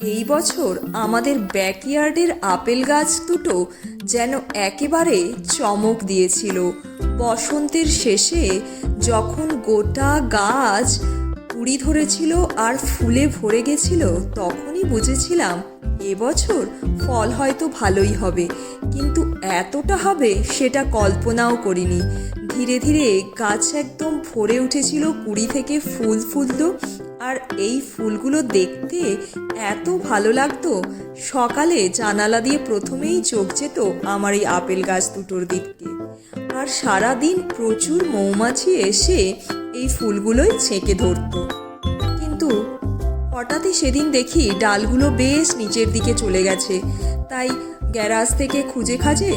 এই বছর আমাদের ব্যাকইয়ার্ডের আপেল গাছ দুটো যেন একেবারে চমক দিয়েছিল। বসন্তের শেষে যখন গোটা গাছ কুড়ি ধরেছিল আর ফুলে ভরে গেছিল, তখনই বুঝেছিলাম এবছর ফল হয়তো ভালোই হবে, কিন্তু এতটা হবে সেটা কল্পনাও করিনি। ধীরে ধীরে গাছ একদম ভরে উঠেছিল, কুড়ি থেকে ফুল ফুলতো, আর এই ফুলগুলো দেখতে এত ভালো লাগতো। সকালে জানালা দিয়ে প্রথমেই চোখ যেত আমার এই আপেল গাছ দুটোর দিকে, আর সারাদিন প্রচুর মৌমাছি এসে এই ফুলগুলোই ছেঁকে ধরতো। কিন্তু হঠাৎই সেদিন দেখি ডালগুলো বেশ নিচের দিকে চলে গেছে। তাই গ্যারাজ থেকে খুঁজে খাজে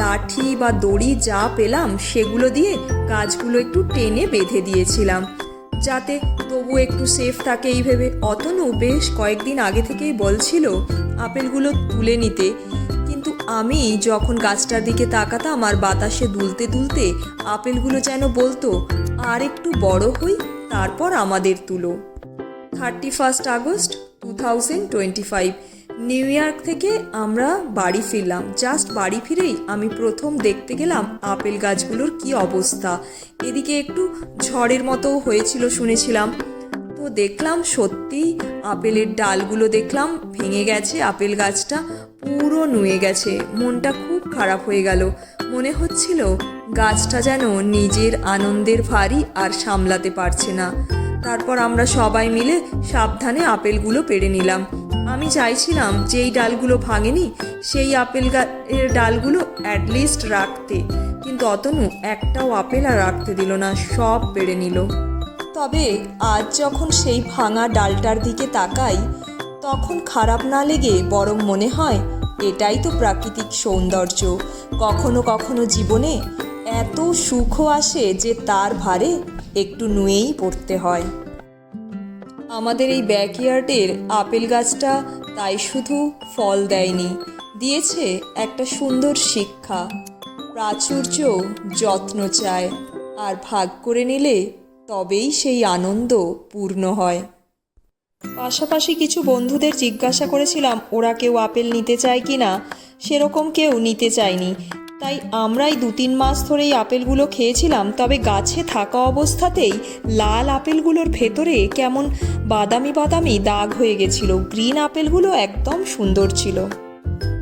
লাঠি বা দড়ি যা পেলাম সেগুলো দিয়ে গাছগুলো একটু টেনে বেঁধে দিয়েছিলাম, যাতে তবু একটু সেফ থাকে এই ভেবে। অতনু বেশ কয়েকদিন আগে থেকেই বলছিল আপেলগুলো তুলে নিতে, কিন্তু আমি যখন গাছটার দিকে তাকাতাম আর বাতাসে দুলতে দুলতে আপেলগুলো যেন বলতো আর একটু বড় হই, তারপর আমাদের তুলো। 31 আগস্ট 2025 নিউ ইয়র্ক থেকে আমরা বাড়ি ফিরলাম। জাস্ট বাড়ি ফিরেই আমি প্রথম দেখতে গেলাম আপেল গাছগুলোর কি অবস্থা। এদিকে একটু ঝড়ের মতো হয়েছিল শুনেছিলাম, তো দেখলাম সত্যি আপেলের ডালগুলো দেখলাম ভেঙে গেছে, আপেল গাছটা পুরো নুয়ে গেছে। মনটা খুব খারাপ হয়ে গেল, মনে হচ্ছিল গাছটা যেন নিজের আনন্দের ভারী আর সামলাতে পারছে না। তারপর আমরা সবাই মিলে সাবধানে আপেলগুলো পেড়ে নিলাম। আমি চাইছিলাম যেই ডালগুলো ভাঙেনি সেই আপেল গাছের ডালগুলো অ্যাটলিস্ট রাখতে, কিন্তু অতনু একটাও আপেল আর রাখতে দিল না, সব পেড়ে নিল। তবে আজ যখন সেই ভাঙা ডালটার দিকে তাকাই, তখন খারাপ না লেগে বরং মনে হয় এটাই তো প্রাকৃতিক সৌন্দর্য। কখনো কখনো জীবনে এত সুখও আসে যে তার ভারে একটু নুয়েই পড়তে হয়। আমাদের এই ব্যাকইয়ার্ডের আপেল গাছটা তাই শুধু ফল দেয়নি, দিয়েছে একটা সুন্দর শিক্ষা। প্রাচুর্য যত্ন চায়, আর ভাগ করে নিলে তবেই সেই আনন্দ পূর্ণ হয়। পাশাপাশি কিছু বন্ধুদের জিজ্ঞাসা করেছিলাম ওরা কেউ আপেল নিতে চায় কি না, সেরকম কেউ নিতে চায়নি। তাই আমরাই 2-3 মাস ধরেই আপেলগুলো খেয়েছিলাম। তবে গাছে থাকা অবস্থাতেই লাল আপেলগুলোর ভেতরে কেমন বাদামি বাদামি দাগ হয়ে গেছিল, গ্রিন আপেলগুলো একদম সুন্দর ছিল।